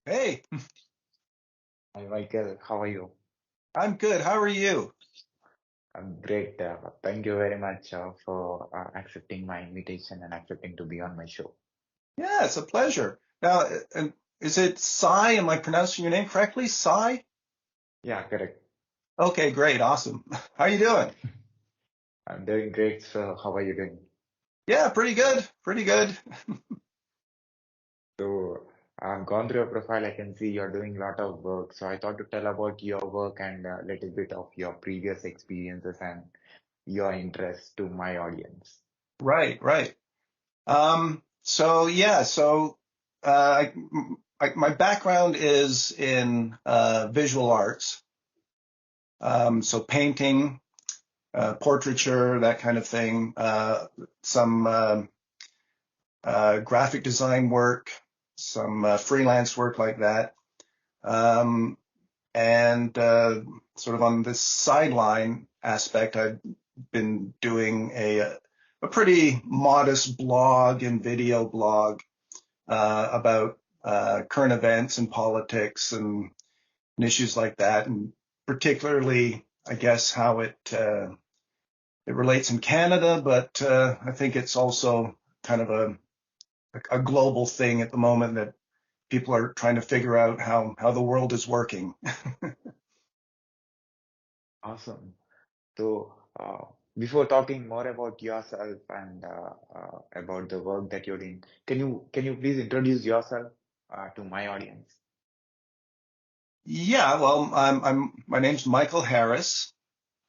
Hey, Hi, Michael. How are you? I'm good. How are you? I'm great. Thank you very much for accepting my invitation and accepting to be on my show. Yeah, it's a pleasure. Now, and is it Sai? Am I pronouncing your name correctly? Sai? Yeah, correct. Okay, great. Awesome. How are you doing? I'm doing great. So, how are you doing? Yeah, pretty good. Pretty good. So, I've gone through your profile. I can see you're doing a lot of work. So, I thought to tell about your work and a little bit of your previous experiences and your interests to my audience. Right, right. So yeah, so my background is in visual arts. So painting, portraiture, that kind of thing. Some graphic design work, some freelance work like that. Um, and sort of on this sideline aspect, I've been doing a pretty modest blog and video blog about current events and politics and issues like that, and particularly, I guess, how it relates in Canada, but I think it's also kind of a global thing at the moment that people are trying to figure out how the world is working. Awesome. So, before talking more about yourself and about the work that you're doing, can you please introduce yourself to my audience? Yeah, well, my name's Michael Harris.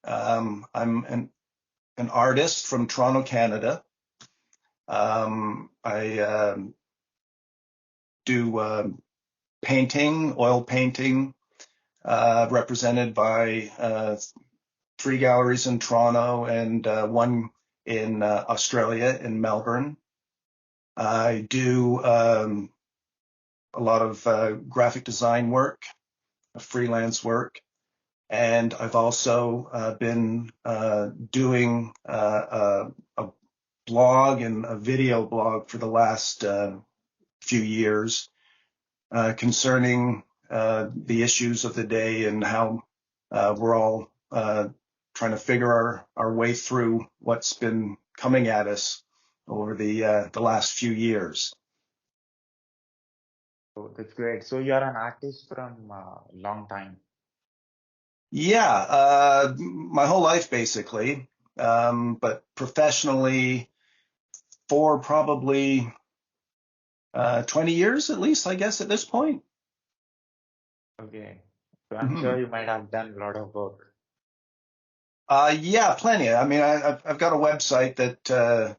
I'm an artist from Toronto, Canada. I do painting, oil painting, represented by three galleries in Toronto and one in Australia, in Melbourne. I do a lot of graphic design work, freelance work, and I've also been doing a blog and a video blog for the last few years concerning the issues of the day and how we're all trying to figure our way through what's been coming at us over the last few years. So that's great. So you're an artist from long time. Yeah, my whole life basically, but professionally for probably 20 years at least, I guess, at this point. Okay. So I'm Mhm. sure you might have done a lot of work. Yeah, plenty. I mean, I've got a website that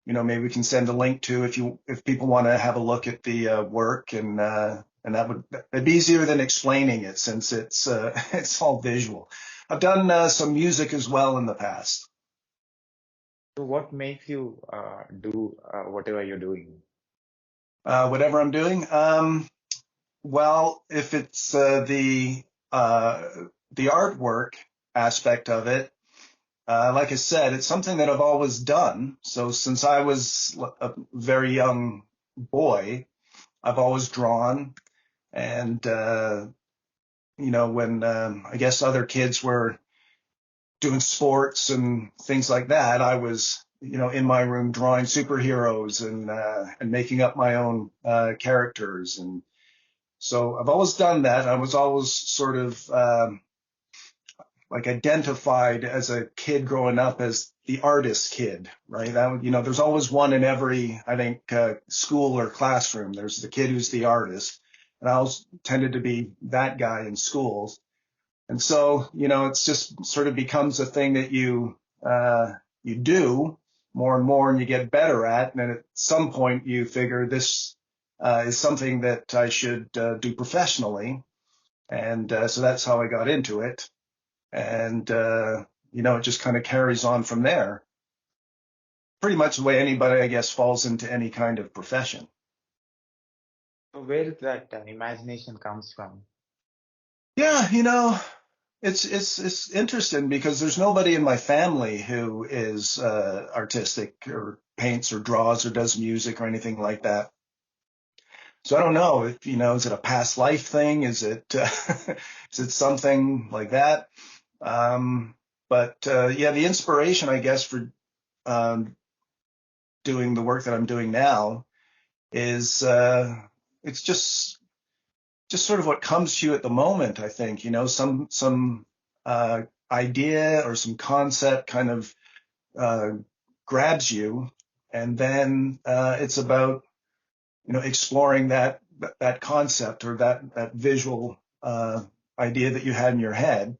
maybe we can send a link to if people want to have a look at the work, and that'd be easier than explaining it since it's it's all visual. I've done some music as well in the past. So what makes you do whatever you're doing? Whatever I'm doing, well, if it's uh, the artwork aspect of it, like I said, it's something that I've always done. So since I was a very young boy, I've always drawn. And, when I guess other kids were doing sports and things like that, I was, in my room drawing superheroes and making up my own characters. And so I've always done that. I was always sort of like identified as a kid growing up as the artist kid, right? There's always one in every, I think, school or classroom. There's the kid who's the artist, and I always tended to be that guy in schools. And so, it's just sort of becomes a thing that you do more and more, and you get better at. And then at some point, you figure this is something that I should do professionally, and so that's how I got into it. And it just kind of carries on from there. Pretty much the way anybody, I guess, falls into any kind of profession. So where is that imagination comes from? Yeah, it's interesting because there's nobody in my family who is artistic or paints or draws or does music or anything like that. So I don't know if, is it a past life thing? Is it, is it something like that? But yeah, the inspiration, I guess, for um, doing the work that I'm doing now is it's just sort of what comes to you at the moment. I think, some idea or some concept kind of uh, grabs you, and then it's about exploring that concept or that visual idea that you had in your head.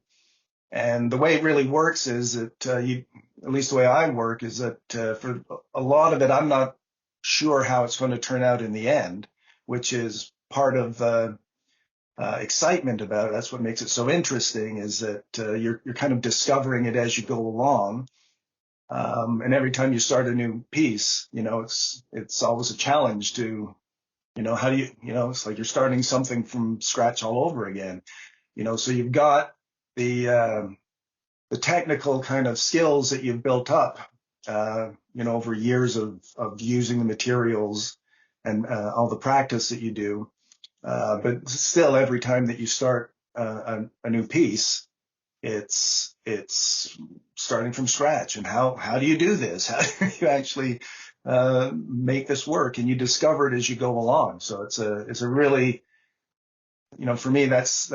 And the way it really works is that at least the way I work, is that for a lot of it, I'm not sure how it's going to turn out in the end, which is part of the excitement about it. That's what makes it so interesting, is that you're kind of discovering it as you go along. And every time you start a new piece, it's always a challenge to, how do it's like you're starting something from scratch all over again. So you've got the technical kind of skills that you've built up, over years of using the materials and all the practice that you do. But still, every time that you start a new piece, it's starting from scratch. And how do you do this? How do you actually make this work? And you discover it as you go along. So it's a really, for me, that's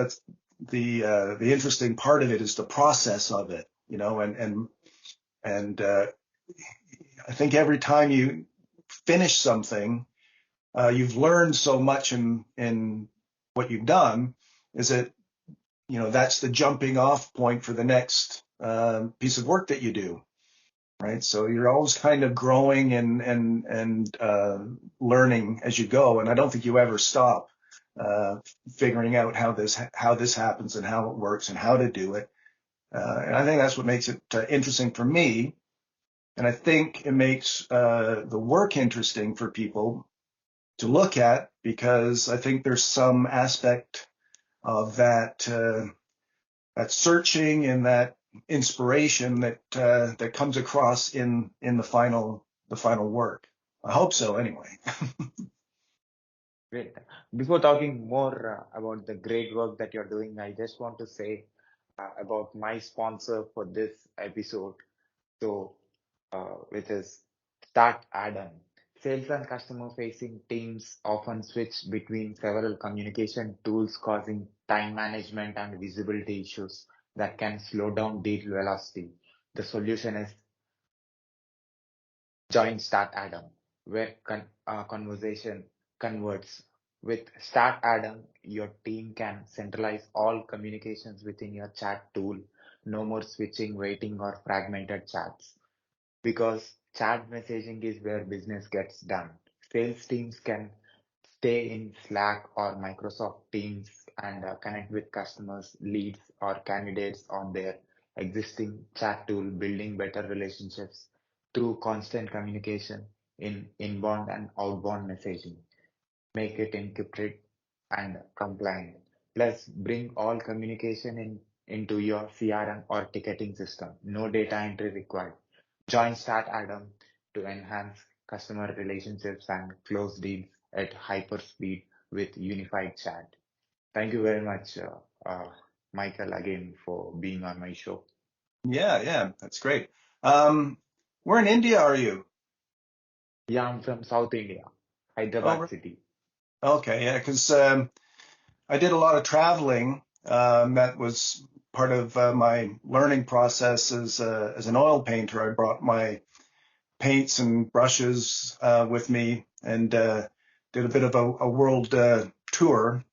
the interesting part of it, is the process of it. And I think every time you finish something, you've learned so much in what you've done, is that that's the jumping off point for the next piece of work that you do, right? So you're always kind of growing and learning as you go, and I don't think you ever stop figuring out how this happens and how it works and how to do it. And I think that's what makes it interesting for me. And I think it makes the work interesting for people to look at, because I think there's some aspect of that searching and that inspiration that comes across in the final work. I hope so, anyway. Great. Before talking more about the great work that you're doing, I just want to say about my sponsor for this episode. So, which is Start Adam. Sales and customer facing teams often switch between several communication tools, causing time management and visibility issues that can slow down deal velocity. The solution is Join Start Adam, where conversation converts. With Start Adam, your team can centralize all communications within your chat tool. No more switching, waiting, or fragmented chats. Because chat messaging is where business gets done. Sales teams can stay in Slack or Microsoft Teams and connect with customers, leads, or candidates on their existing chat tool, building better relationships through constant communication in inbound and outbound messaging. Make it encrypted and compliant. Plus, bring all communication into your CRM or ticketing system. No data entry required. Join Start Adam to enhance customer relationships and close deals at hyper speed with unified chat. Thank you very much, Michael, again for being on my show. Yeah, that's great. Where in India are you? Yeah, I'm from South India, Oh, Hyderabad city. okay, yeah, because I did a lot of traveling. That was part of my learning process as an oil painter. I brought my paints and brushes with me, and did a bit of a world tour,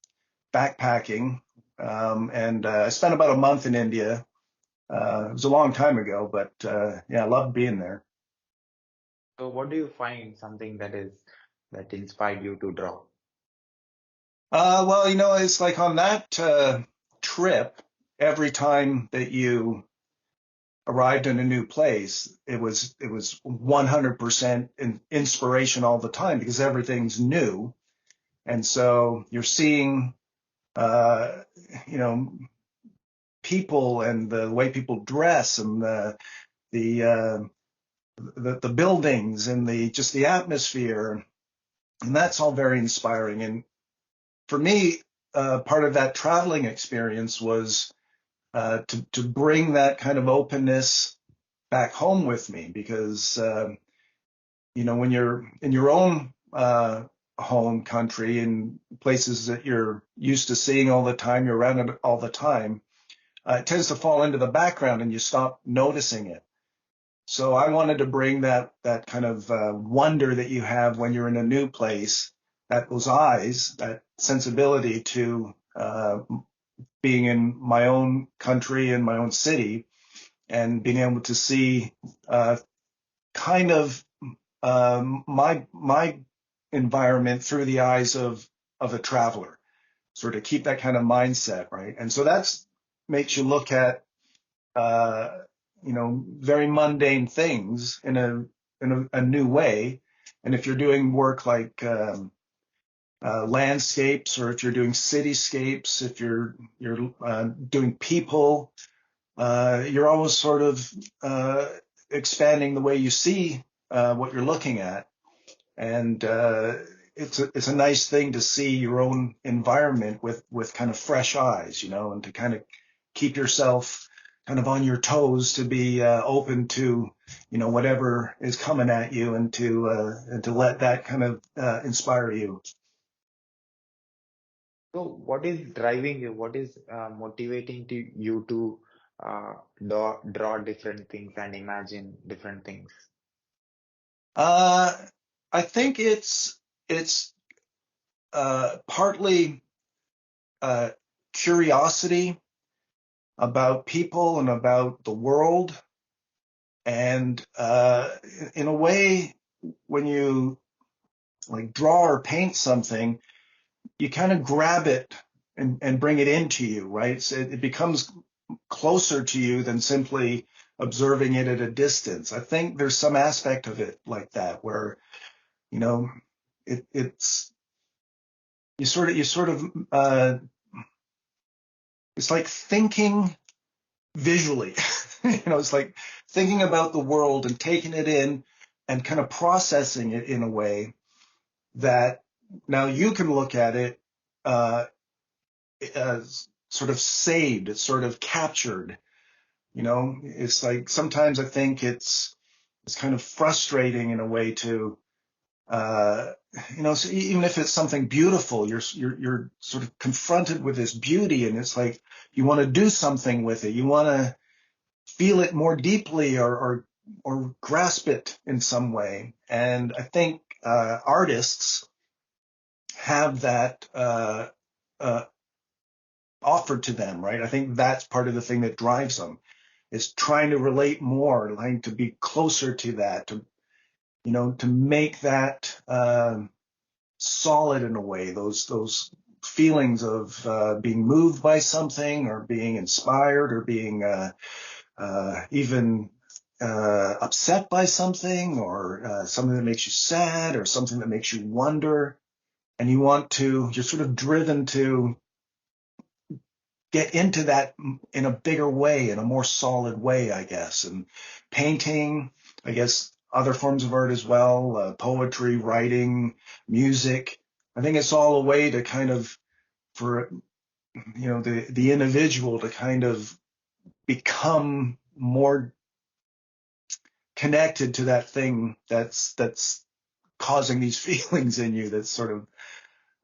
backpacking. And I spent about a month in India. It was a long time ago, but yeah, I loved being there. So what do you find something that inspired you to draw? Well, it's like on that trip, every time that you arrived in a new place, it was 100% inspiration all the time, because everything's new. And so you're seeing, uh, you know, people and the way people dress, and the uh, the buildings and the just the atmosphere, and that's all very inspiring. for me, part of that traveling experience was to bring that kind of openness back home with me, because when you're in your own home country and places that you're used to seeing all the time, you're around it all the time, it tends to fall into the background and you stop noticing it. So I wanted to bring that kind of wonder that you have when you're in a new place, those eyes, that sensibility to being in my own country and my own city, and being able to see kind of my environment through the eyes of a traveler, sort of keep that kind of mindset, right? And so that's makes you look at very mundane things in a new way. And if you're doing work like landscapes, or if you're doing cityscapes, if you're doing people, you're always sort of expanding the way you see what you're looking at. And it's a nice thing to see your own environment with kind of fresh eyes, and to kind of keep yourself kind of on your toes, to be open to whatever is coming at you, and to let that kind of inspire you. So, what is driving you? What is motivating to you to draw different things and imagine different things? Uh, I think it's partly uh, curiosity about people and about the world. And in a way, when you like draw or paint something, you kind of grab it and bring it into you, right? So it becomes closer to you than simply observing it at a distance. I think there's some aspect of it like that, where you know it's you sort of it's like thinking visually. It's like thinking about the world and taking it in and kind of processing it in a way that now you can look at it uh, as sort of saved, it's sort of captured. It's like sometimes I think it's kind of frustrating in a way to uh, so even if it's something beautiful, you're sort of confronted with this beauty, and it's like you want to do something with it. You want to feel it more deeply, or grasp it in some way. And I think artists have that uh, offered to them, right? I think that's part of the thing that drives them, is trying to relate more, trying to be closer to that, to make that solid in a way. Those feelings of being moved by something, or being inspired, or being even upset by something, or something that makes you sad, or something that makes you wonder, and you're sort of driven to get into that in a bigger way, in a more solid way, I guess. And painting, I guess, other forms of art as well, poetry, writing, music. I think it's all a way to kind of, for the individual to kind of become more connected to that thing that's causing these feelings in you, that's sort of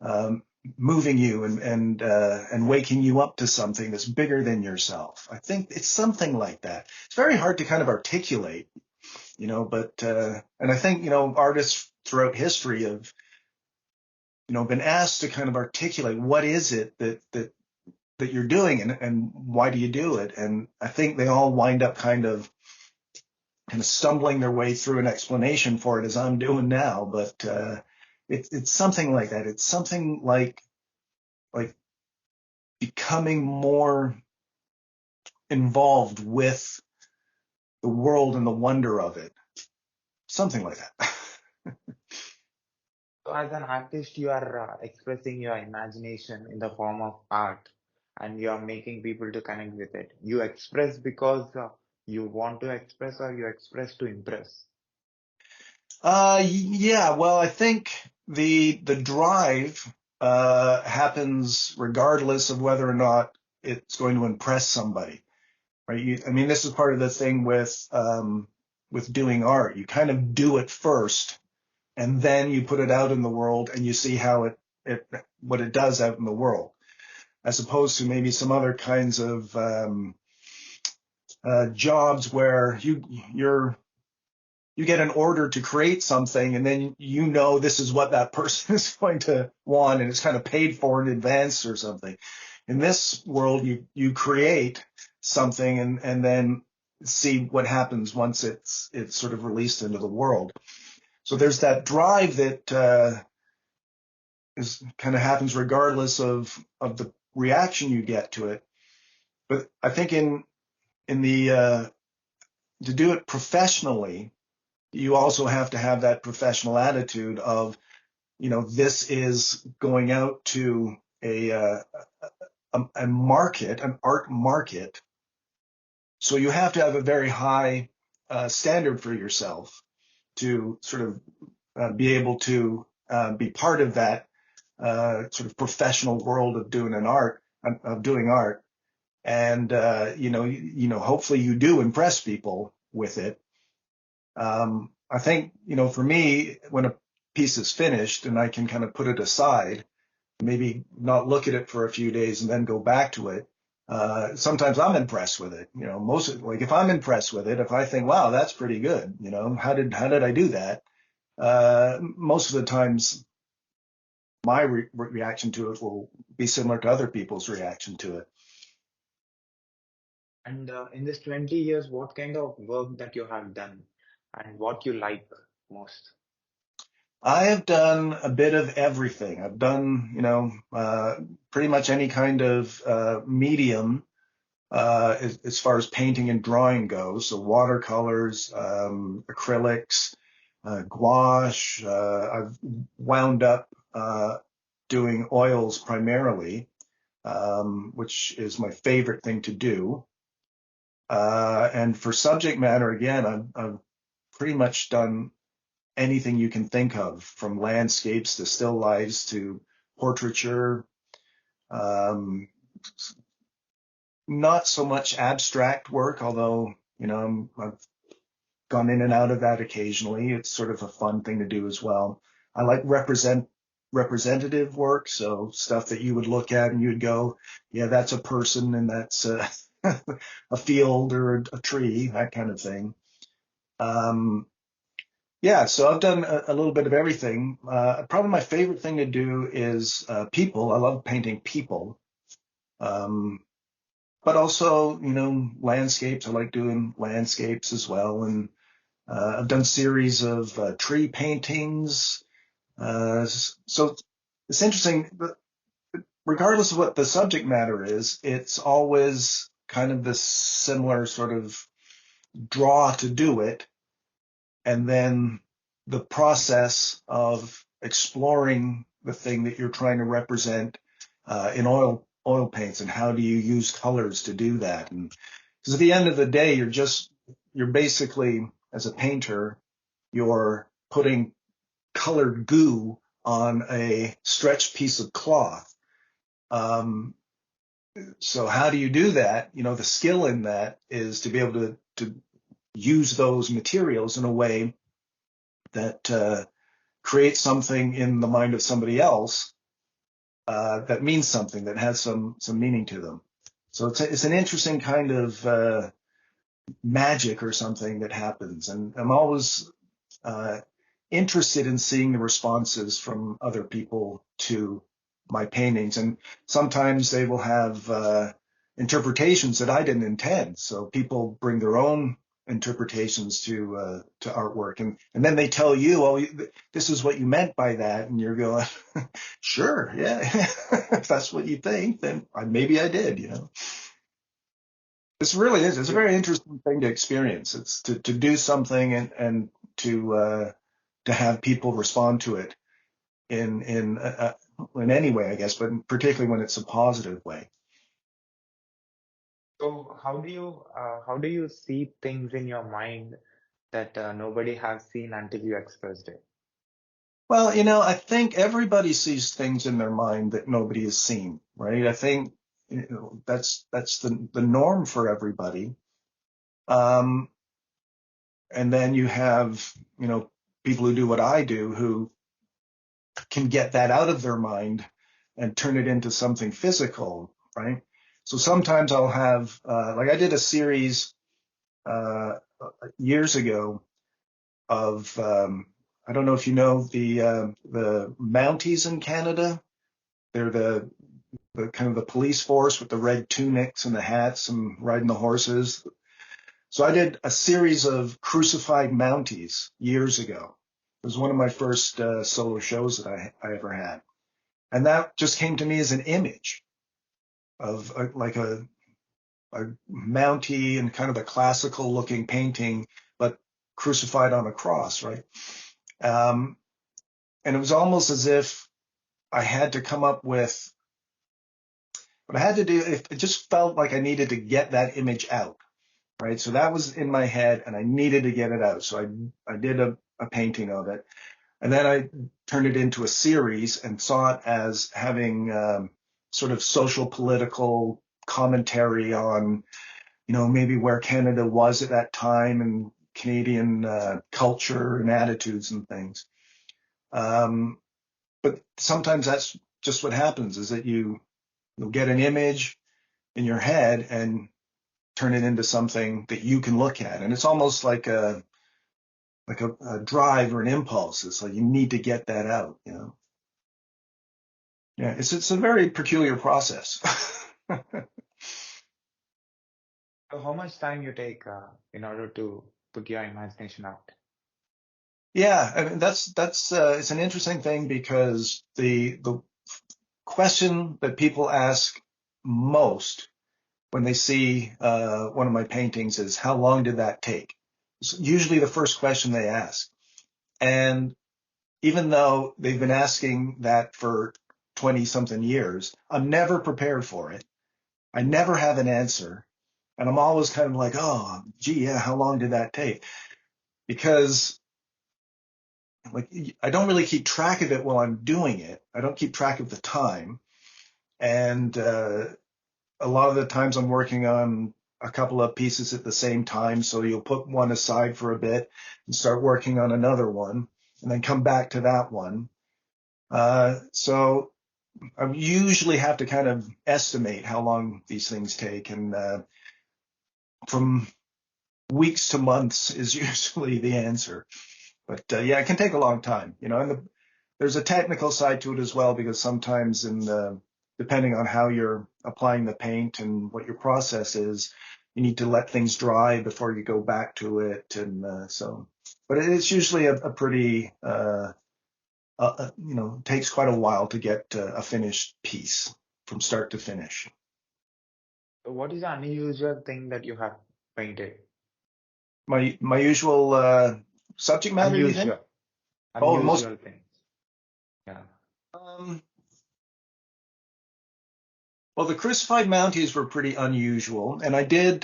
um, moving you, and waking you up to something that's bigger than yourself. I think it's something like that. It's very hard to kind of articulate, but and I think artists throughout history have been asked to kind of articulate what is it that you're doing, and why do you do it. And I think they all wind up kind of stumbling their way through an explanation for it, as I'm doing now. But it's something like that. It's something like becoming more involved with the world and the wonder of it. Something like that. So, as an artist, you are expressing your imagination in the form of art, and you are making people to connect with it. You express because you want to express, or you express to impress. Yeah, well, I think the drive happens regardless of whether or not it's going to impress somebody, right? I mean, this is part of the thing with doing art. You kind of do it first, and then you put it out in the world, and you see how it what it does out in the world, as opposed to maybe some other kinds of jobs where you get an order to create something, and then you know this is what that person is going to want, and it's kind of paid for in advance or something. In this world, you create something and then see what happens once it's sort of released into the world. So there's that drive that is kind of happens regardless of the reaction you get to it. But I think in the to do it professionally, you also have to have that professional attitude of, this is going out to a market, an art market. So you have to have a very high standard for yourself to sort of be able to be part of that sort of professional world of doing art. And hopefully you do impress people with it. I think, for me, when a piece is finished and I can kind of put it aside, maybe not look at it for a few days and then go back to it. Sometimes I'm impressed with it. Like if I'm impressed with it, if I think, wow, that's pretty good, how did I do that? Most of the times my reaction to it will be similar to other people's reaction to it. And in this 20 years, what kind of work that you have done and what you like most? I have done a bit of everything. I've done, pretty much any kind of medium as far as painting and drawing goes. So watercolors, acrylics, gouache. I've wound up doing oils primarily, which is my favorite thing to do. And for subject matter, again, I've pretty much done anything you can think of, from landscapes to still lifes to portraiture. Um, Not so much abstract work, although, I've gone in and out of that occasionally. It's sort of a fun thing to do as well. I like representative work, so stuff that you would look at and you'd go, yeah, that's a person and that's a field or a tree, that kind of thing. Um, yeah, so I've done a little bit of everything. Probably my favorite thing to do is people. I love painting people. Um, but also, landscapes. I like doing landscapes as well. And I've done series of tree paintings. So it's interesting. But regardless of what the subject matter is, it's always kind of this similar sort of draw to do it. And then the process of exploring the thing that you're trying to represent in oil paints, and how do you use colors to do that? And because at the end of the day, you're basically, as a painter, you're putting colored goo on a stretched piece of cloth. Um, so how do you do that? The skill in that is to be able to use those materials in a way that creates something in the mind of somebody else that means something, that has some meaning to them. So it's an interesting kind of magic or something that happens, and I'm always uh, interested in seeing the responses from other people to my paintings, and sometimes they will have interpretations that I didn't intend. So people bring their own interpretations to artwork, and then they tell you, "Oh, this is what you meant by that," and you're going, "Sure, yeah, if that's what you think, then maybe I did." This really is. It's a very interesting thing to experience. It's to do something and to have people respond to it in any way, I guess, but particularly when it's a positive way. So how do you see things in your mind that nobody has seen until you expressed it? Well, I think everybody sees things in their mind that nobody has seen, right? I think that's the norm for everybody. Um, and then you have, people who do what I do who can get that out of their mind and turn it into something physical, right? So sometimes I'll have, like I did a series uh, years ago of, I don't know if you know the Mounties in Canada. They're the kind of the police force with the red tunics and the hats and riding the horses. So I did a series of crucified Mounties years ago. It was one of my first solo shows that I ever had. And that just came to me as an image of like a Mountie and kind of a classical looking painting, but crucified on a cross, right? Um, and it was almost as if I had to come up with what I had to do. It just felt like I needed to get that image out, right? So that was in my head and I needed to get it out. So I did a painting of it. And then I turned it into a series and saw it as having sort of social political commentary on, maybe where Canada was at that time and Canadian culture and attitudes and things. Um, but sometimes that's just what happens is that you'll get an image in your head and turn it into something that you can look at. And it's almost like a drive or an impulse. It's like you need to get that out. Yeah, it's a very peculiar process. So how much time you take in order to put your imagination out? Yeah, I mean that's it's an interesting thing because the question that people ask most when they see one of my paintings is how long did that take? It's usually the first question they ask. And even though they've been asking that for 20 something years, I'm never prepared for it. I never have an answer. And I'm always kind of like, oh, gee, yeah, how long did that take? Because like I don't really keep track of it while I'm doing it. I don't keep track of the time. And a lot of the times I'm working on a couple of pieces at the same time. So you'll put one aside for a bit and start working on another one and then come back to that one. So I usually have to kind of estimate how long these things take. And from weeks to months is usually the answer. But yeah, it can take a long time, and there's a technical side to it as well because sometimes depending on how you're applying the paint and what your process is, you need to let things dry before you go back to it. And but it's usually a pretty, takes quite a while to get a finished piece from start to finish. So what is the unusual thing that you have painted? My usual subject matter, you think? Unusual, Oh, most. unusual things. Yeah. Um, Well, the crucified Mounties were pretty unusual, and I did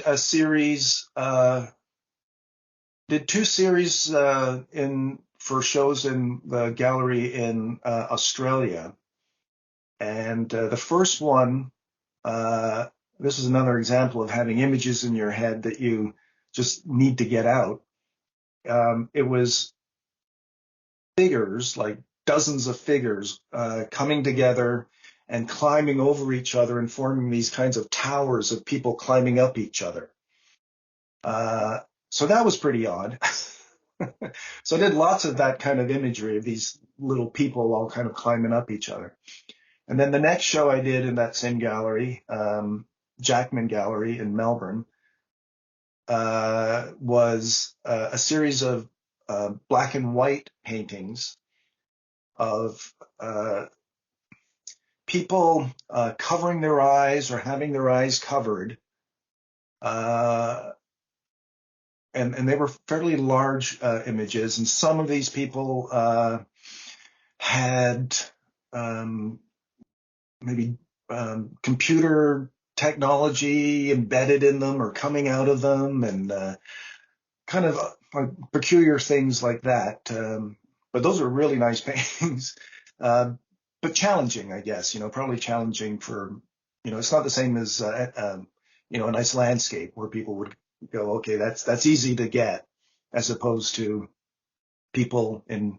two series in for shows in the gallery in Australia, and the first one, uh, this is another example of having images in your head that you just need to get out. It was figures, like dozens of figures, coming together and climbing over each other and forming these kinds of towers of people climbing up each other. Uh, so that was pretty odd. So I did lots of that kind of imagery of these little people all kind of climbing up each other. And then the next show I did in that same gallery, Jackman Gallery in Melbourne, was a series of black and white paintings of people covering their eyes or having their eyes covered. Uh, and they were fairly large images. And some of these people had um, maybe computer technology embedded in them or coming out of them, and kind of peculiar things like that. but those are really nice paintings. But challenging, I guess, probably challenging for, it's not the same as, a nice landscape where people would go, okay, that's easy to get, as opposed to people in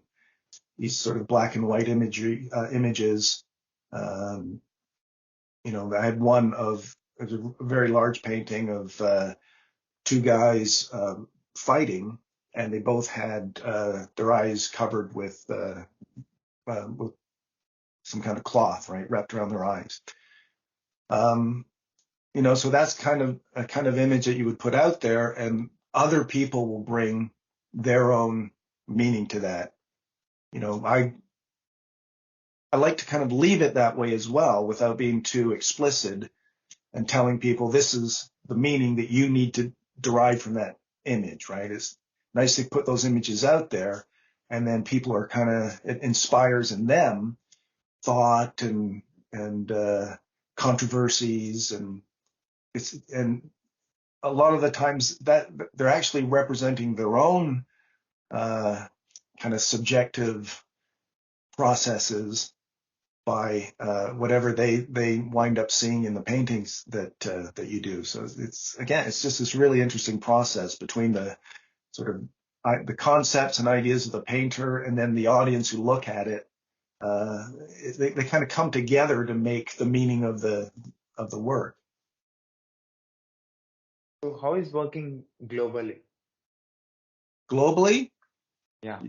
these sort of black and white images. Um, I had one of it was a very large painting of two guys fighting, and they both had their eyes covered with some kind of cloth, right, wrapped around their eyes. Um, so that's kind of a kind of image that you would put out there, and other people will bring their own meaning to that. I like to kind of leave it that way as well, without being too explicit and telling people this is the meaning that you need to derive from that image, right? It's nice to put those images out there, and then people are it inspires in them thought and controversies, and a lot of the times that they're actually representing their own kind of subjective processes by whatever they wind up seeing in the paintings that you do. So it's just this really interesting process between the sort of the concepts and ideas of the painter and then the audience who look at it. They kind of come together to make the meaning of the work. So how is working globally? Globally, Yeah,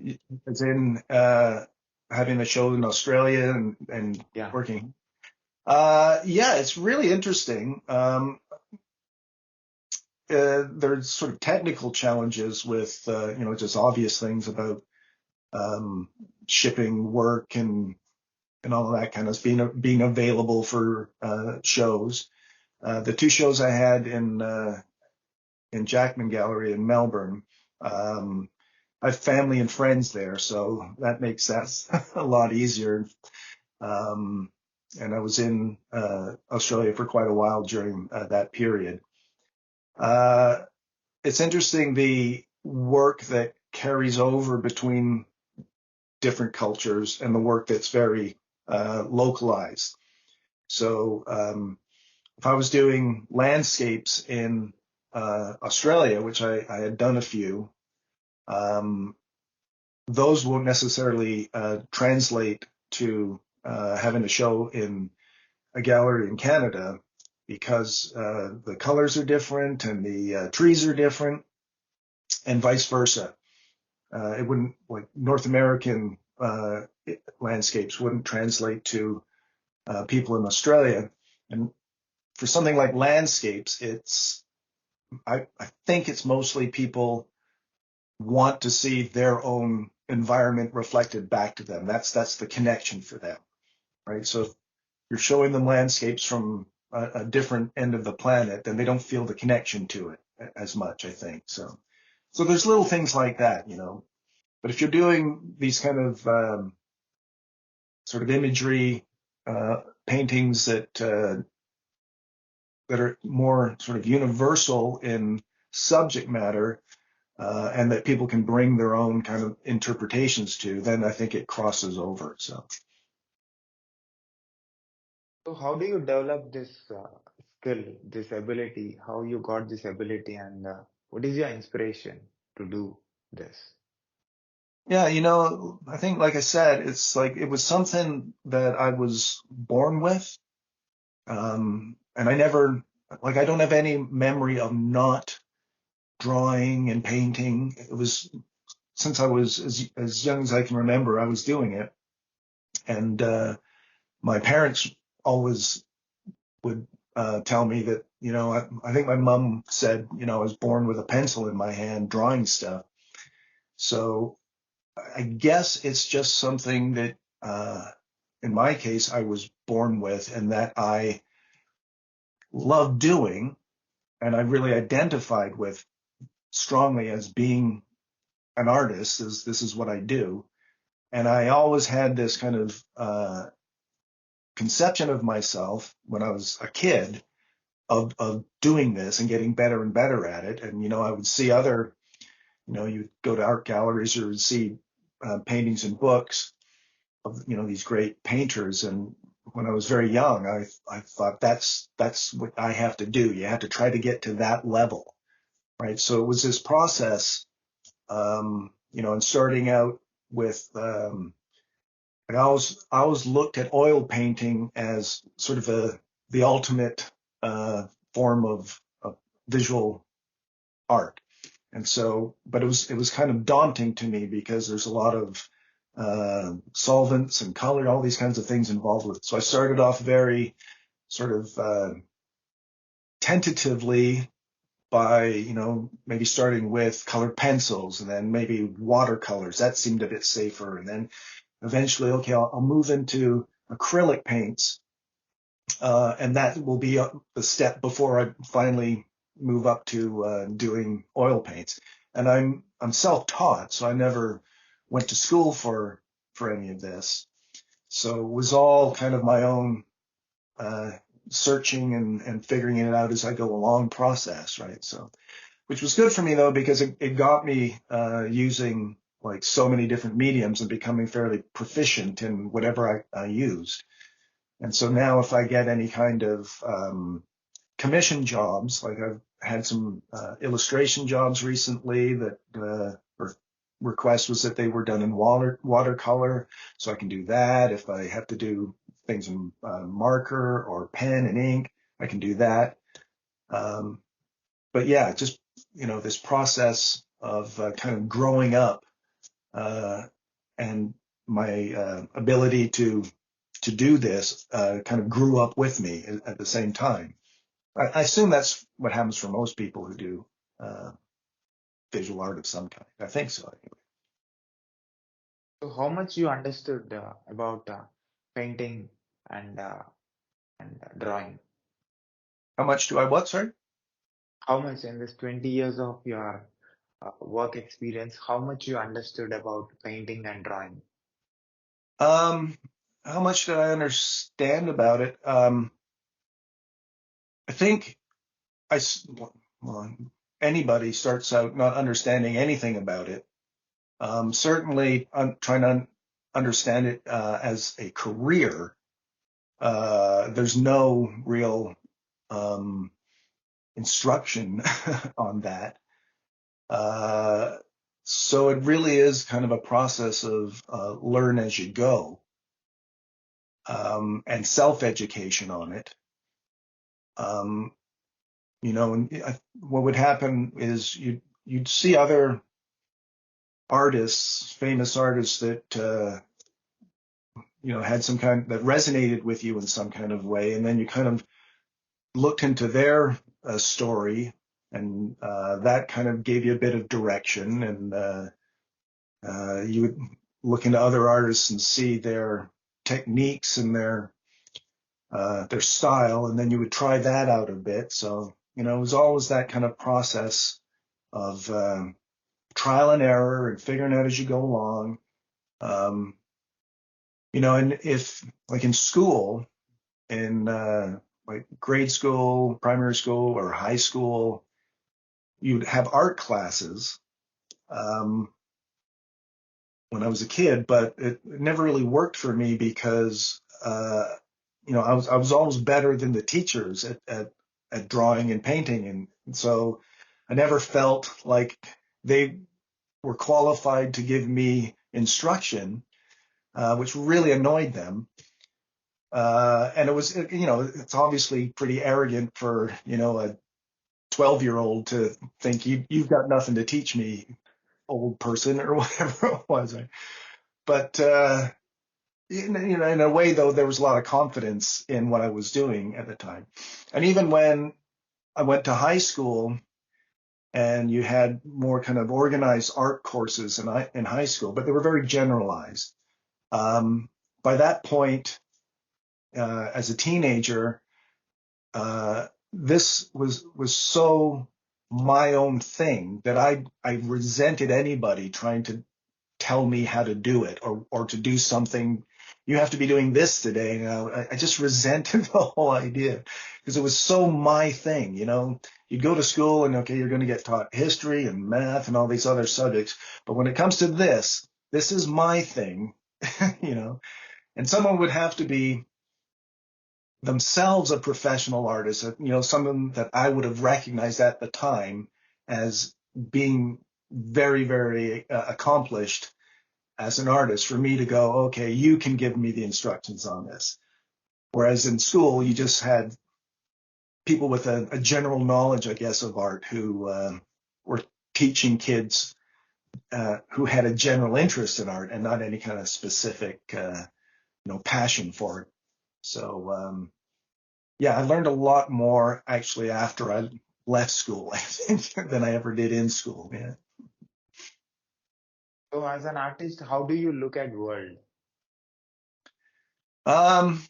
as in having a show in Australia and yeah. working. Yeah, it's really interesting. There's sort of technical challenges with, just obvious things about shipping work and all of that kind of being available for shows. The two shows I had in Jackman Gallery in Melbourne, I have family and friends there, so that makes that a lot easier. Um, and I was in Australia for quite a while during that period. Uh, it's interesting the work that carries over between different cultures and the work that's very localized. So if I was doing landscapes in Australia, which I had done a few, um, those won't necessarily translate to having a show in a gallery in Canada because the colors are different and the trees are different and vice versa. It wouldn't, like North American landscapes wouldn't translate to people in Australia. And for something like landscapes, I think it's mostly people want to see their own environment reflected back to them. That's the connection for them, right? So if you're showing them landscapes from a different end of the planet, then they don't feel the connection to it as much, I think. So there's little things like that, But if you're doing these kind of sort of imagery paintings that are more sort of universal in subject matter, and that people can bring their own kind of interpretations to, then I think it crosses over. So So how do you develop this skill, this ability? How you got this ability, and what is your inspiration to do this? yeah, I think, like I said, it's like it was something that I was born with, and I never, like, I don't have any memory of not drawing and painting. It was since I was as young as I can remember, I was doing it, and my parents always would tell me that, I think my mom said, I was born with a pencil in my hand drawing stuff. So I guess it's just something that, in my case, I was born with and that I love doing and I really identified with strongly as being an artist. This is what I do. And I always had this kind of conception of myself when I was a kid of doing this and getting better and better at it. And, I would see other, you'd go to art galleries or see paintings and books of, these great painters. And when I was very young, I thought that's what I have to do. You have to try to get to that level, right? So it was this process, and starting out with, I always looked at oil painting as sort of the ultimate form of visual art. And so, but it was kind of daunting to me because there's a lot of solvents and color, all these kinds of things involved with it. So I started off very sort of tentatively by, maybe starting with colored pencils and then maybe watercolors. That seemed a bit safer. And then eventually, okay, I'll move into acrylic paints, and that will be the step before I finally move up to doing oil paints. And I'm self-taught, so I never went to school for any of this. So it was all kind of my own searching and figuring it out as I go along process, right? So, which was good for me though, because it got me using like so many different mediums and becoming fairly proficient in whatever I used. And so now if I get any kind of commission jobs, like I've had some illustration jobs recently that or request was that they were done in watercolor, so I can do that. If I have to do things in marker or pen and ink, I can do that. But yeah, just this process of kind of growing up and my ability to do this kind of grew up with me at the same time. I assume that's what happens for most people who do uh, visual art of some kind. I think so. Anyway. So how much you understood about painting and drawing? How much do I what? Sorry. How much in this 20 years of your work experience, how much you understood about painting and drawing? Um, how much did I understand about it? I think well, anybody starts out not understanding anything about it. Certainly, I'm trying to understand it as a career. There's no real um, instruction on that. Uh, so it really is kind of a process of learn as you go, and self-education on it. Um, and what would happen is you'd see other artists, famous artists that had some kind that resonated with you in some kind of way, and then you kind of looked into their story, and that kind of gave you a bit of direction, and you would look into other artists and see their techniques and their style, and then you would try that out a bit. So it was always that kind of process of trial and error and figuring out as you go along. Um, and if like in school, in like grade school, primary school, or high school, you'd have art classes when I was a kid, but it never really worked for me because I was always better than the teachers at drawing and painting, and so I never felt like they were qualified to give me instruction, which really annoyed them. And it's obviously pretty arrogant for, a 12-year-old to think you've got nothing to teach me, old person, or whatever it was. But, in a way, though, there was a lot of confidence in what I was doing at the time. And even when I went to high school and you had more kind of organized art courses in high school, but they were very generalized. By that point, as a teenager, this was so my own thing that I resented anybody trying to tell me how to do it, or to do something. You have to be doing this today. I just resented the whole idea because it was so my thing. You'd go to school and okay, you're going to get taught history and math and all these other subjects, but when it comes to this, this is my thing, you know, and someone would have to be themselves a professional artist, you know, someone that I would have recognized at the time as being very, very accomplished as an artist for me to go, okay, you can give me the instructions on this. Whereas in school, you just had people with a general knowledge, I guess, of art who were teaching kids who had a general interest in art and not any kind of specific, passion for it. So, yeah, I learned a lot more actually after I left school, I think, than I ever did in school. Yeah. So as an artist, how do you look at world? Um,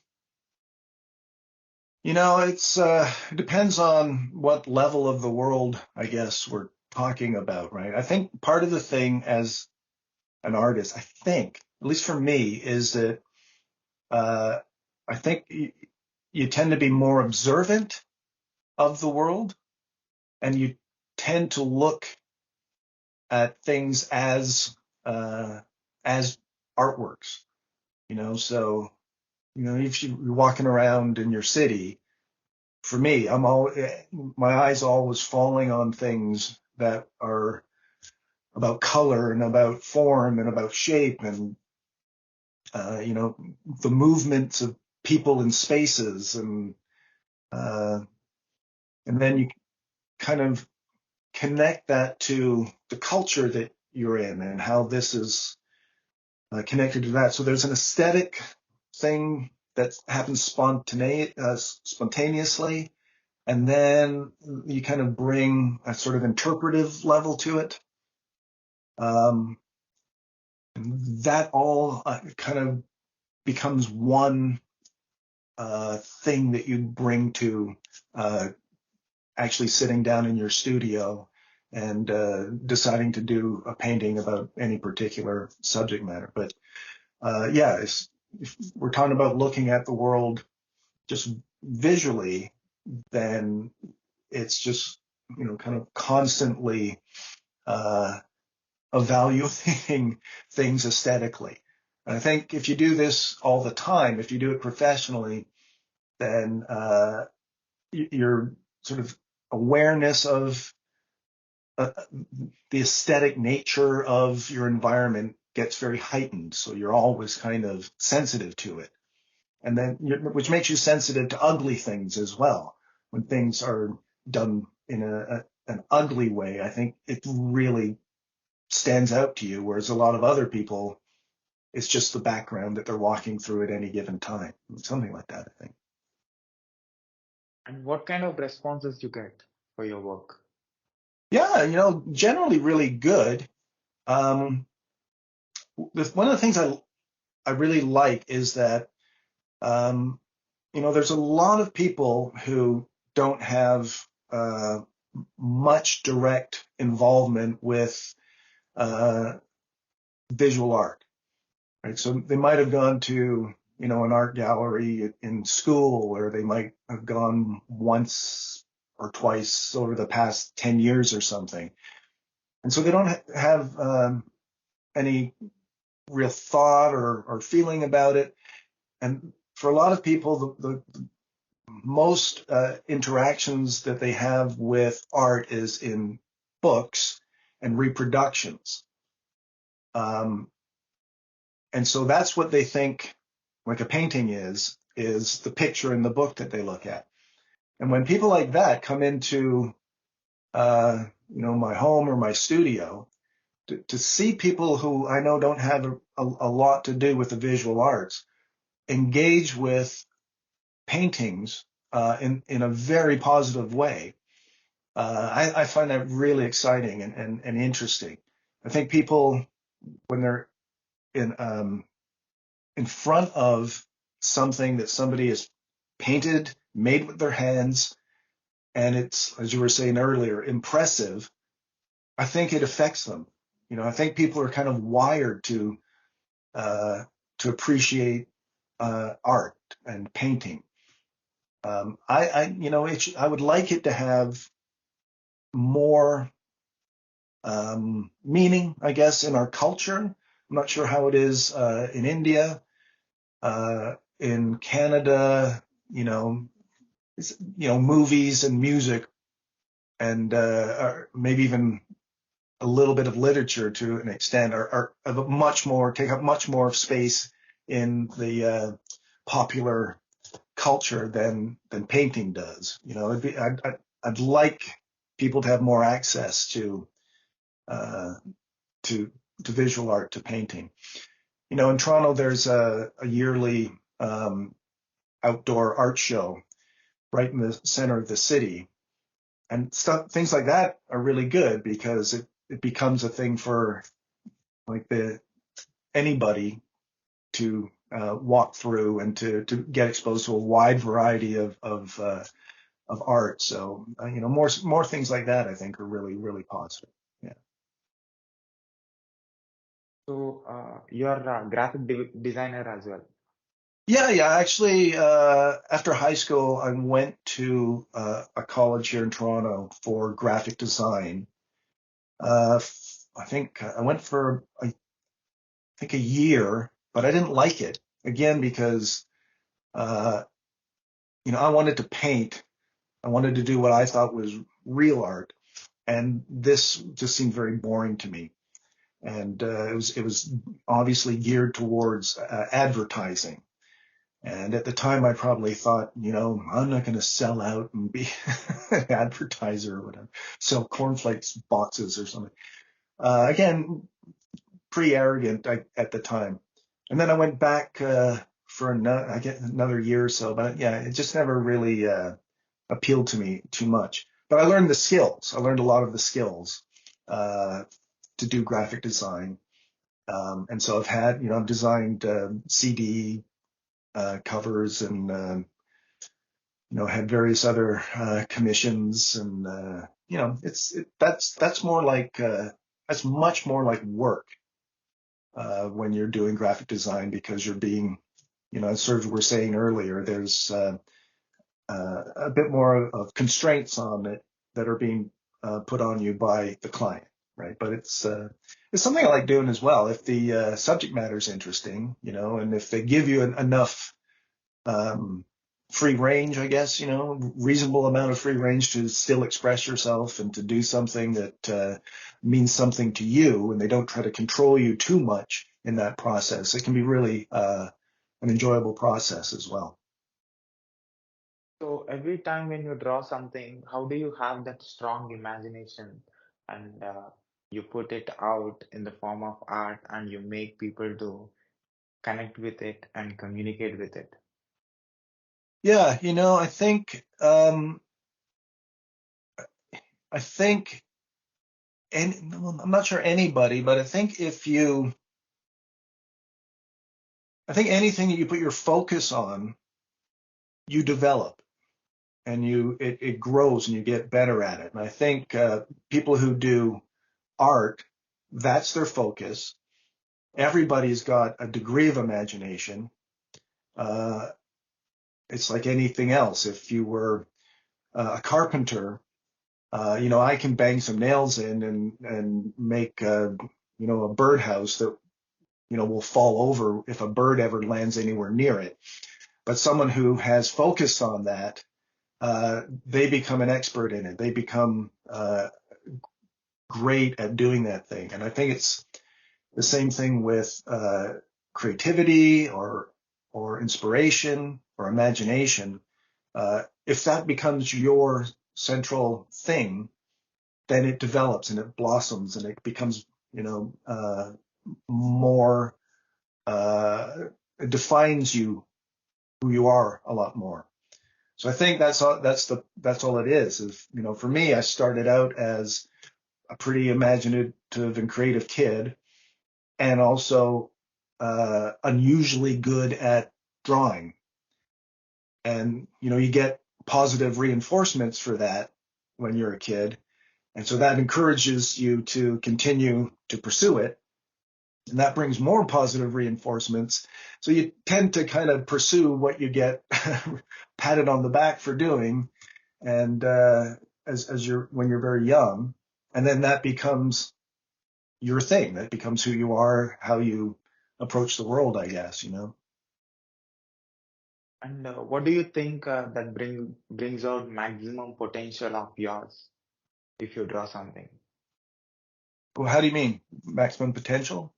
it depends on what level of the world, I guess, we're talking about, right? I think part of the thing as an artist, I think, at least for me, is that uh, I think you tend to be more observant of the world, and you tend to look at things uh, as artworks. So if you're walking around in your city, for me, my eyes are always falling on things that are about color and about form and about shape and the movements of people in spaces uh, and then you kind of connect that to the culture that you're in and how this is connected to that. So there's an aesthetic thing that happens spontaneously, and then you kind of bring a sort of interpretive level to it. Um, that all kind of becomes one thing that you bring to actually sitting down in your studio and deciding to do a painting about any particular subject matter. But yeah, if we're talking about looking at the world just visually, then it's just, kind of constantly uh, evaluating things aesthetically. And I think if you do this all the time, if you do it professionally, then your sort of awareness of uh, the aesthetic nature of your environment gets very heightened. So you're always kind of sensitive to it. And then, which makes you sensitive to ugly things as well. When things are done in an ugly way, I think it really stands out to you. Whereas a lot of other people, it's just the background that they're walking through at any given time. Something like that, I think. And what kind of responses you get for your work? Yeah, generally really good. Um, One of the things I really like is that, um, there's a lot of people who don't have much direct involvement with uh, visual art, right? So they might have gone to, an art gallery in school, or they might have gone once or twice over the past 10 years or something. And so they don't have any real thought or feeling about it. And for a lot of people, the most interactions that they have with art is in books and reproductions. Um, and so that's what they think like a painting is the picture in the book that they look at. And when people like that come into, my home or my studio, to see people who I know don't have a lot to do with the visual arts engage with paintings in a very positive way, I find that really exciting and interesting. I think people, when they're in front of something that somebody has painted, made with their hands, and it's, as you were saying earlier, impressive, I think it affects them. I think people are kind of wired uh, to appreciate art and painting. I would like it to have more meaning, I guess, in our culture, I'm not sure how it is in India, in Canada. Movies and music and or maybe even a little bit of literature to an extent are much more take up much more space in the popular culture than painting does. I'd like people to have more access uh, to visual art, to painting. In Toronto, there's a yearly outdoor art show right in the center of the city, and things like that are really good because it becomes a thing for like anybody to walk through and to get exposed to a wide variety of art. So more things like that I think are really really positive. Yeah. So you're a graphic designer as well. Yeah. Actually, after high school, I went to a college here in Toronto for graphic design. I think I went for I think a year, but I didn't like it again because uh, I wanted to paint. I wanted to do what I thought was real art, and this just seemed very boring to me. And it was obviously geared towards advertising. And at the time, I probably thought, I'm not going to sell out and be an advertiser or whatever, sell cornflakes boxes or something. Again, pretty arrogant at the time. And then I went back for another year or so, but yeah, it just never really appealed to me too much. But I learned the skills. I learned a lot of the skills uh, to do graphic design. And so I've designed CD covers and, had various other commissions. And, that's much more like work when you're doing graphic design because you're being, as sort of we were saying earlier, there's a bit more of constraints on it that are being put on you by the client, right? But it's something I like doing as well. If the subject matter is interesting, and if they give you enough um, free range, I guess, reasonable amount of free range to still express yourself and to do something that means something to you, and they don't try to control you too much in that process, it can be really an enjoyable process as well. So every time when you draw something, how do you have that strong imagination and you put it out in the form of art and you make people to connect with it and communicate with it? Yeah, I think, and I'm not sure anybody, but I think anything that you put your focus on, you develop and it grows and you get better at it. And I think people who do art, that's their focus. Everybody's got a degree of imagination. Uh, it's like anything else. If you were a carpenter, I can bang some nails in and make a birdhouse that will fall over if a bird ever lands anywhere near it. But someone who has focused on that, they become an expert in it. They become great at doing that thing. And I think it's the same thing with creativity or inspiration or imagination. If that becomes your central thing, then it develops and it blossoms and it becomes, more, it defines who you are a lot more. So I think that's all it is. For me, I started out as a pretty imaginative and creative kid, and also unusually good at drawing. And you get positive reinforcements for that when you're a kid, and so that encourages you to continue to pursue it, and that brings more positive reinforcements. So you tend to kind of pursue what you get patted on the back for doing, and as when you're very young, and then that becomes your thing. That becomes who you are, how you approach the world, I guess, And what do you think that brings out maximum potential of yours if you draw something? Well, how do you mean maximum potential?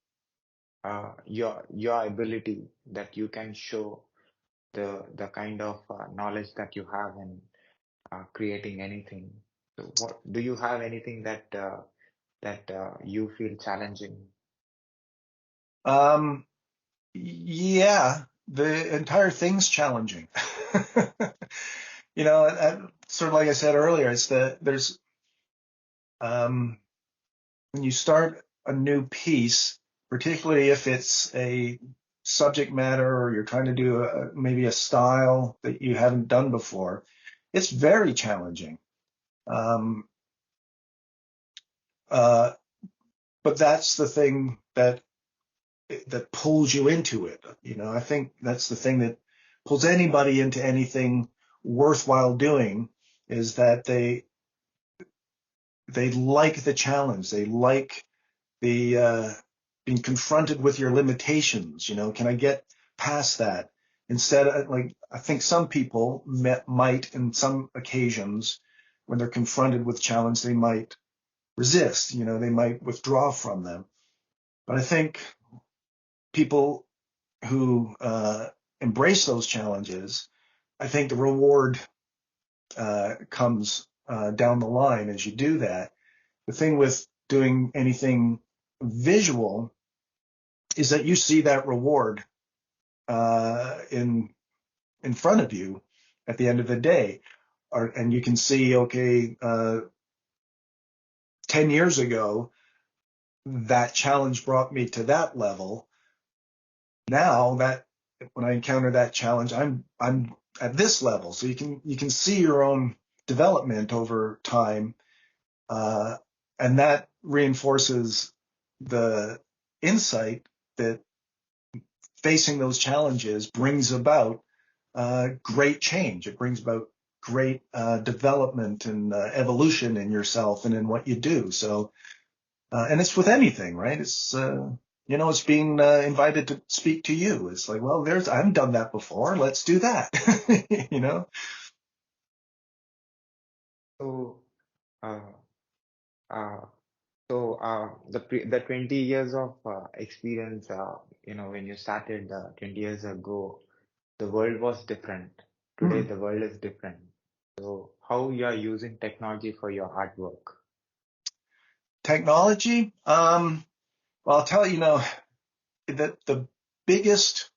Your ability that you can show the kind of knowledge that you have in creating anything. So what do you have anything that you feel challenging? Um, yeah, the entire thing's challenging. Sort of like I said earlier, it's that um, when you start a new piece, particularly if it's a subject matter or you're trying to do maybe a style that you haven't done before, it's very challenging. Um, uh, but that's the thing that pulls you into it. I think that's the thing that pulls anybody into anything worthwhile doing is that they like the challenge. They like the being confronted with your limitations. Can I get past that? Instead of like, I think some people might, in some occasions, when they're confronted with challenge, they might resist. They might withdraw from them. But I think people who embrace those challenges, I think the reward comes down the line as you do that. The thing with doing anything visual is that you see that reward in front of you at the end of the day, and you can see, okay, 10 years ago, that challenge brought me to that level. Now that when I encounter that challenge, I'm at this level. So you can see your own development over time, uh, and that reinforces the insight that facing those challenges brings about great change. It brings about great development and evolution in yourself and in what you do. So, and it's with anything, right? It's being invited to speak to you. It's like, well, I haven't done that before. Let's do that. you know? So uh, uh, the 20 years of experience, when you started 20 years ago, the world was different. Today, Hmm. the world is different. So how you are using technology for your artwork? Technology. Well, I'll tell you, that the biggest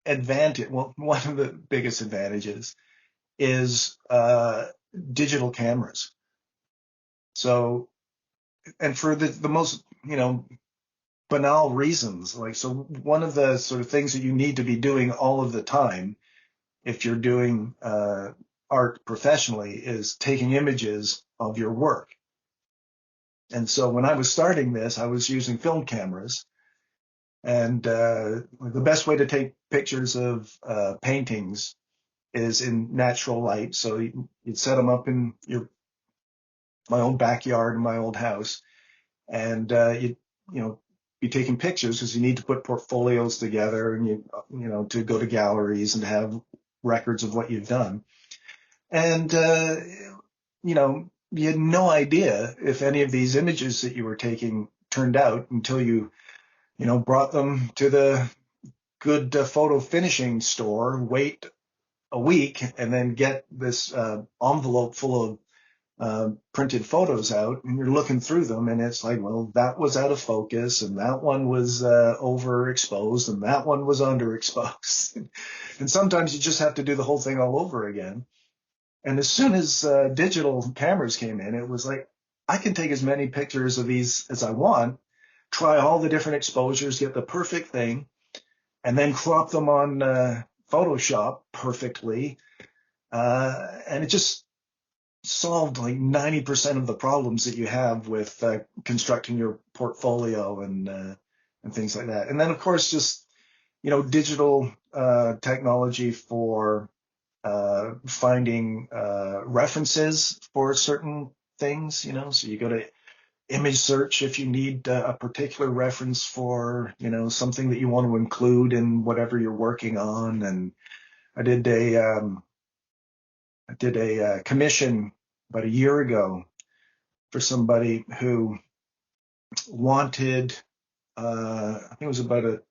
advantage, well, one of the biggest advantages is digital cameras. So, and for the most, banal reasons, like, so one of the sort of things that you need to be doing all of the time if you're doing art professionally is taking images of your work. And so when I was starting this, I was using film cameras. And the best way to take pictures of paintings is in natural light. So you'd set them up in my old backyard in my old house, and you know be taking pictures because you need to put portfolios together, and to go to galleries and have records of what you've done. And you had no idea if any of these images that you were taking turned out until you brought them to the good photo finishing store, wait a week, and then get this envelope full of printed photos out, and you're looking through them, and it's like, well, that was out of focus, and that one was overexposed, and that one was underexposed. And sometimes you just have to do the whole thing all over again. And as soon as digital cameras came in, it was like, I can take as many pictures of these as I want, try all the different exposures, get the perfect thing, and then crop them on Photoshop perfectly. And it just solved like 90% of the problems that you have with constructing your portfolio and things like that. And then, of course, just, digital technology for finding references for certain things, so you go to image search if you need a particular reference for, something that you want to include in whatever you're working on. And I did a commission about a year ago for somebody who wanted, I think it was about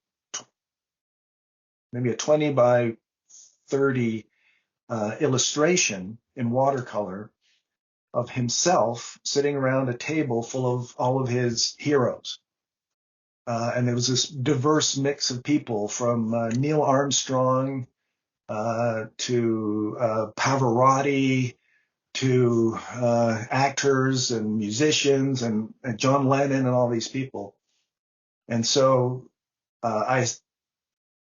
maybe a 20 by 30 illustration in watercolor of himself sitting around a table full of all of his heroes. And there was this diverse mix of people from Neil Armstrong to Pavarotti to actors and musicians and John Lennon and all these people. And so I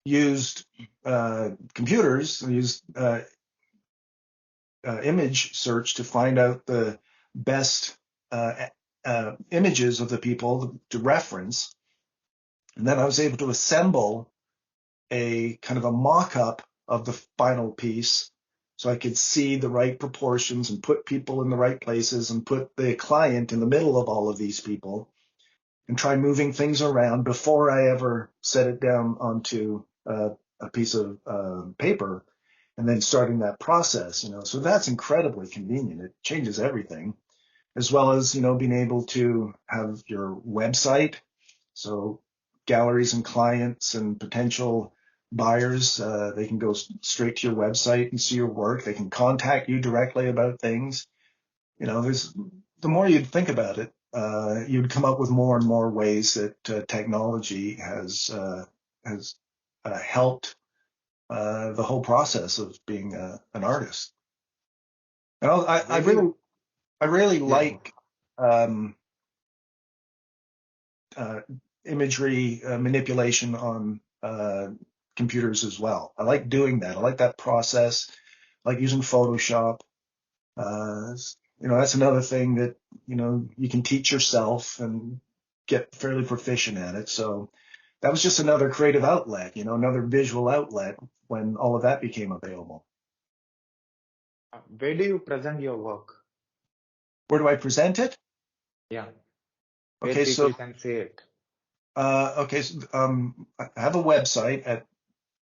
used computers, I used image search to find out the best images of the people to reference. And then I was able to assemble a kind of a mock-up of the final piece so I could see the right proportions and put people in the right places and put the client in the middle of all of these people and try moving things around before I ever set it down onto a piece of paper and then starting that process, So that's incredibly convenient. It changes everything, as well as, being able to have your website. So galleries and clients and potential buyers, they can go straight to your website and see your work. They can contact you directly about things. The more you'd think about it, you'd come up with more and more ways that technology has helped the whole process of being an artist. And I Where do you, really yeah, go. like uh, imagery manipulation on computers as well. I like doing that. I like that process. I like using Photoshop. Uh, that's another thing that, you can teach yourself and get fairly proficient at it. So that was just another creative outlet, another visual outlet when all of that became available. Where do you present your work? Where do I present it? Yeah, where Okay, so people can see it. I have a website at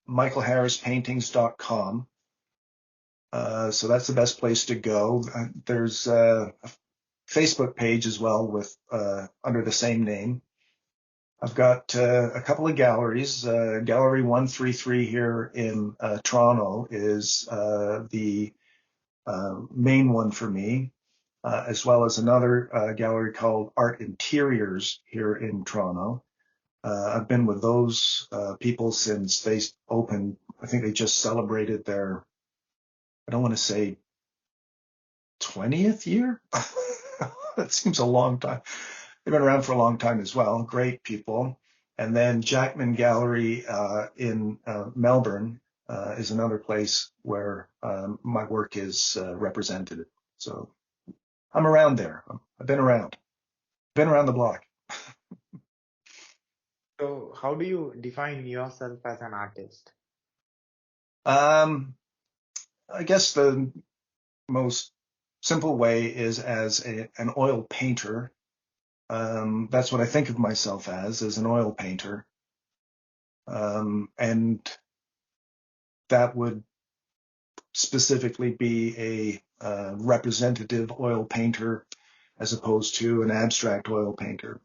michaelharrispaintings.com. So that's the best place to go. There's a Facebook page as well with under the same name. I've got a couple of galleries. Gallery 133 here in Toronto is the main one for me, as well as another gallery called Art Interiors here in Toronto. I've been with those people since they opened. I think they just celebrated their, I don't want to say 20th year. That seems a long time. They've been around for a long time as well. Great people. And then Jackman Gallery in Melbourne is another place where my work is represented. So I'm around there. I've been around the block. So, how do you define yourself as an artist? Um, I guess the most simple way is as an oil painter. That's what I think of myself as an oil painter. And that would specifically be a representative oil painter as opposed to an abstract oil painter.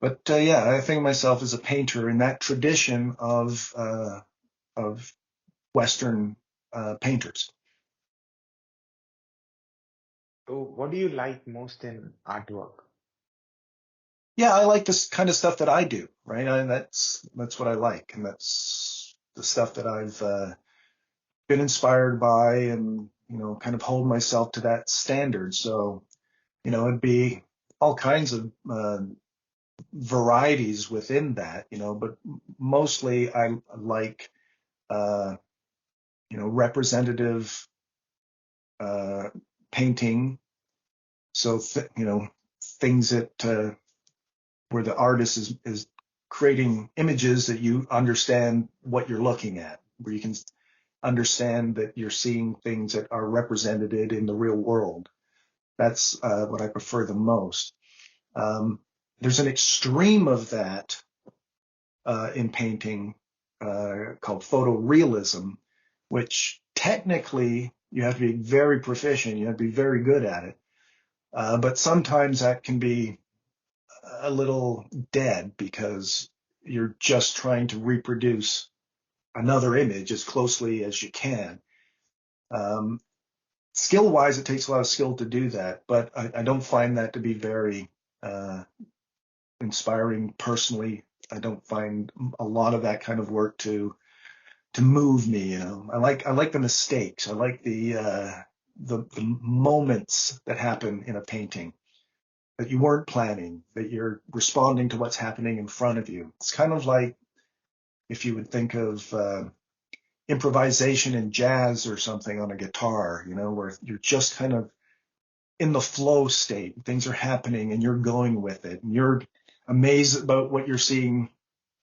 But yeah, I think of myself as a painter in that tradition of Western painters. So, what do you like most in artwork? Yeah, I like this kind of stuff that I do, right? That's what I like, and that's the stuff that I've been inspired by, and kind of hold myself to that standard. So it'd be all kinds of varieties within that, but mostly I like uh, representative uh, painting. So things that where the artist is creating images that you understand what you're looking at, where you can understand that you're seeing things that are represented in the real world. That's what I prefer the most. There's an extreme of that in painting called photorealism, which technically you have to be very proficient, you have to be very good at it. But sometimes that can be a little dead because you're just trying to reproduce another image as closely as you can. Skill wise, it takes a lot of skill to do that, but I don't find that to be very inspiring personally. I don't find a lot of that kind of work to move me. I like the mistakes. I like the moments that happen in a painting that you weren't planning, that you're responding to what's happening in front of you. It's kind of like if you would think of improvisation in jazz or something on a guitar, where you're just kind of in the flow state. Things are happening and you're going with it, and you're amazed about what you're seeing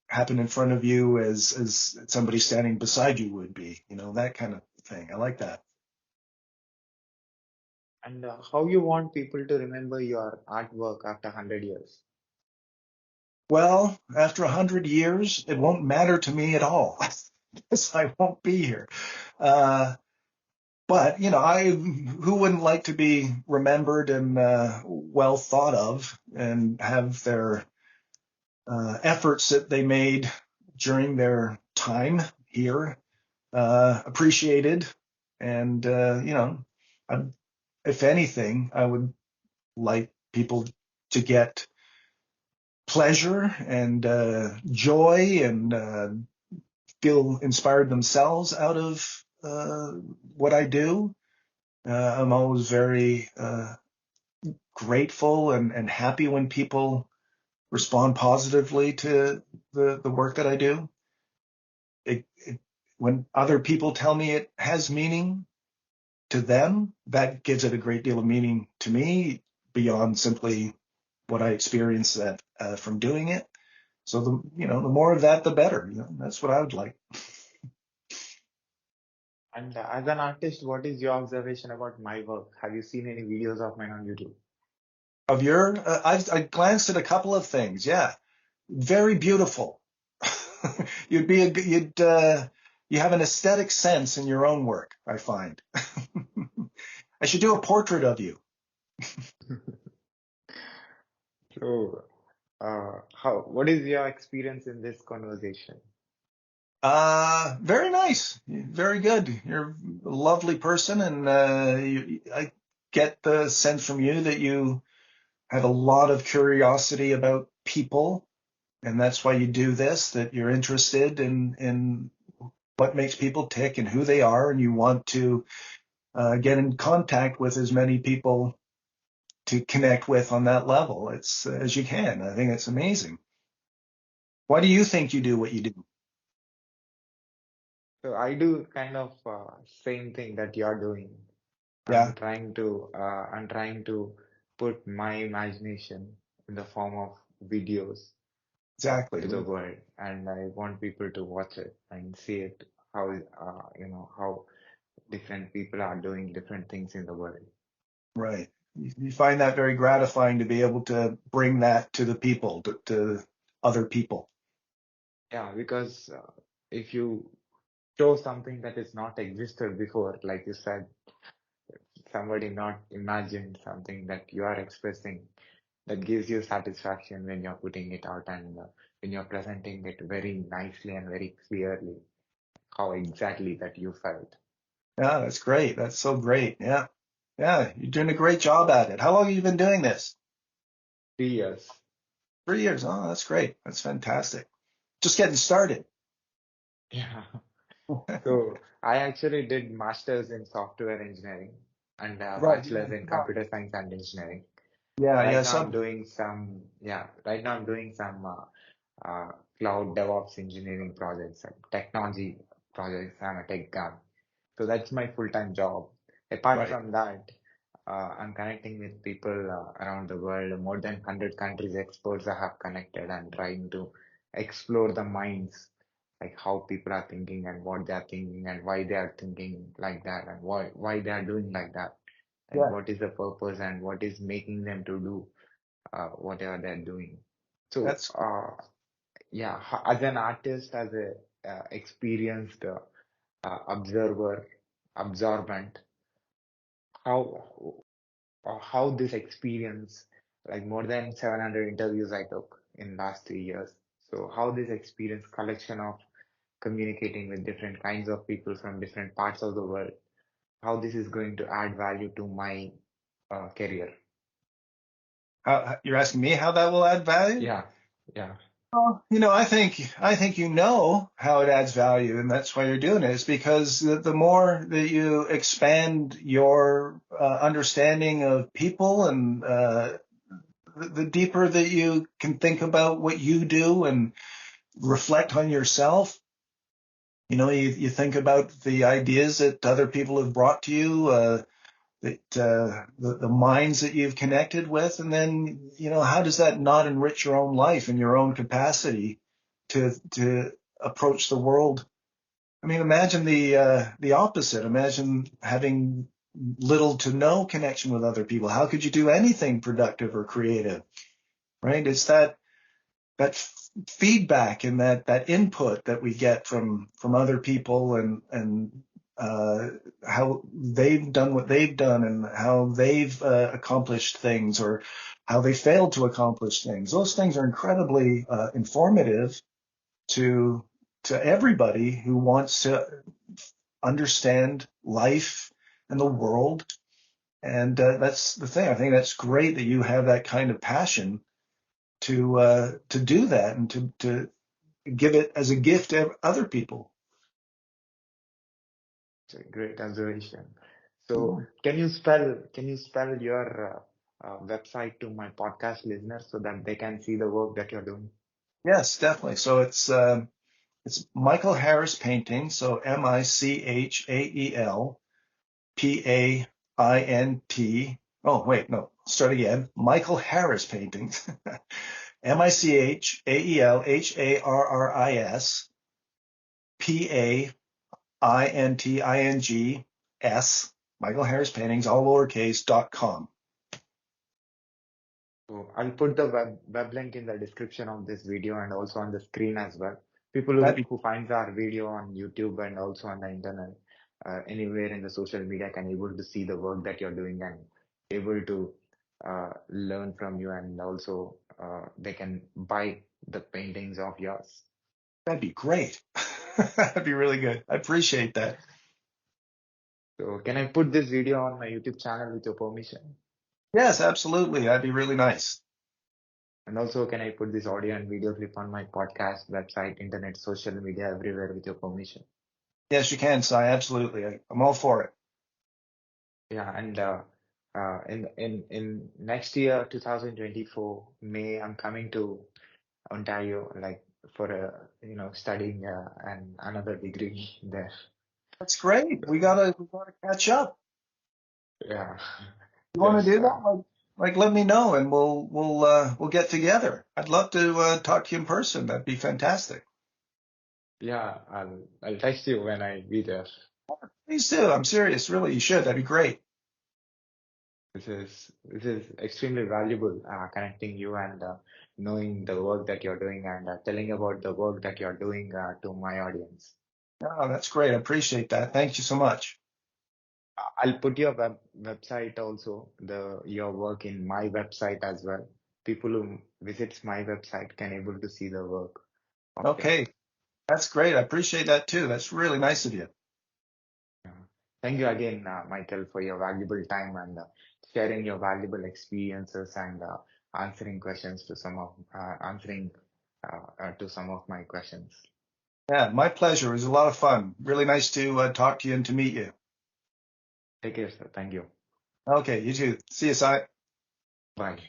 happen in front of you as somebody standing beside you would be, that kind of thing. I like that. And how you want people to remember your artwork after 100 years? Well, after 100 years, it won't matter to me at all because I won't be here. Uh, but who wouldn't like to be remembered and well thought of and have their efforts that they made during their time here appreciated. And, I, if anything, I would like people to get pleasure and joy and feel inspired themselves out of what I do. I'm always very grateful and happy when people respond positively to the work that I do. When other people tell me it has meaning to them, that gives it a great deal of meaning to me beyond simply what I experience from doing it. So the more of that, the better. That's what I would like. And as an artist, what is your observation about my work? Have you seen any videos of mine on YouTube? Of your, I glanced at a couple of things. Yeah, very beautiful. You have an aesthetic sense in your own work, I find. I should do a portrait of you. So, what is your experience in this conversation? Very nice. Very good. You're a lovely person, and I get the sense from you that you have a lot of curiosity about people, and that's why you do this, that you're interested in what makes people tick and who they are, and you want to get in contact with as many people to connect with on that level as you can. I think it's amazing. Why do you think you do what you do? So I do kind of same thing that you're doing. Yeah, I'm trying to put my imagination in the form of videos exactly. to the world, and I want people to watch it and see it how how different people are doing different things in the world. Right. You find that very gratifying to be able to bring that to the people, to other people. Yeah, because if you show something that is not existed before, like you said, somebody not imagined something that you are expressing, that gives you satisfaction when you're putting it out and when you're presenting it very nicely and very clearly, how exactly that you felt. Yeah, that's great. That's so great. Yeah. Yeah, you're doing a great job at it. How long have you been doing this? 3 years. 3 years. Oh, that's great. That's fantastic. Just getting started. Yeah. So I actually did masters in software engineering and Right. Yeah. bachelor's in computer science and engineering. Yeah. Yeah. Right now I'm So, doing right now I'm doing some cloud DevOps engineering projects and technology projects. I'm a tech guy. So that's my full-time job. Apart right. from that, I'm connecting with people around the world. More than 100 countries experts I have connected and trying to explore the minds, like how people are thinking and what they are thinking and why they are thinking like that and why they are doing like that and Yeah. what is the purpose and what is making them to do whatever they're doing. So, That's yeah, as an artist, as a experienced observer, observant, how how this experience, like more than 700 interviews I took in last 3 years. So how this experience, collection of communicating with different kinds of people from different parts of the world, how this is going to add value to my career. how you're asking me how that will add value? Yeah, yeah, Well, I think you know how it adds value, and that's why you're doing it. It's because the more that you expand your understanding of people, and the deeper that you can think about what you do and reflect on yourself. You think about the ideas that other people have brought to you, the minds that you've connected with, and then how does that not enrich your own life and your own capacity to approach the world? I mean, imagine the opposite. Imagine having little to no connection with other people. How could you do anything productive or creative, right? It's that feedback and that input that we get from other people, and uh, how they've done what they've done, and how they've accomplished things, or how they failed to accomplish things. Those things are incredibly informative to everybody who wants to understand life and the world. And that's the thing. I think that's great that you have that kind of passion to do that, and to give it as a gift to other people. it's a great observation. So can you spell your website to my podcast listeners so that they can see the work that you're doing? Yes, definitely. So it's Michael Harris Painting. So Michael Paint. Oh, wait, no. Start again. Michael Harris Paintings. Michaelharrispainting. Michael Harris Paintings, all lowercase.com. So I'll put the web link in the description of this video and also on the screen as well. People That'd be who finds our video on YouTube and also on the internet, anywhere in the social media can able to see the work that you're doing and able to learn from you, and also they can buy the paintings of yours. that'd be great. That'd be really good. I appreciate that. So can I put this video on my YouTube channel with your permission? Yes, absolutely. That'd be really nice. And also, can I put this audio and video clip on my podcast, website, internet, social media, everywhere with your permission? Yes, you can, Si. Absolutely. I'm all for it. Yeah, and in next year, 2024 May, I'm coming to Ontario, like for studying and another degree there. That's great. We So, gotta catch up. yeah, You want to just do that? Like let me know, and we'll get together. I'd love to talk to you in person. That'd be fantastic. yeah, I'll text you when I be there. Please do. I'm serious. Really, you should. That'd be great. This is extremely valuable, connecting you and knowing the work that you're doing and telling about the work that you're doing to my audience. Oh, that's great. I appreciate that. Thank you so much. I'll put your website also, your work in my website as well. People who visits my website can able to see the work of yours. Okay, that's great. I appreciate that too. That's really nice of you. Yeah. Thank you again, Michael, for your valuable time and sharing your valuable experiences and answering questions to some of answering to some of my questions. Yeah, my pleasure. It was a lot of fun. Really nice to talk to you and to meet you. Take care, sir. Thank you. Okay, you too. See you, Si. Bye.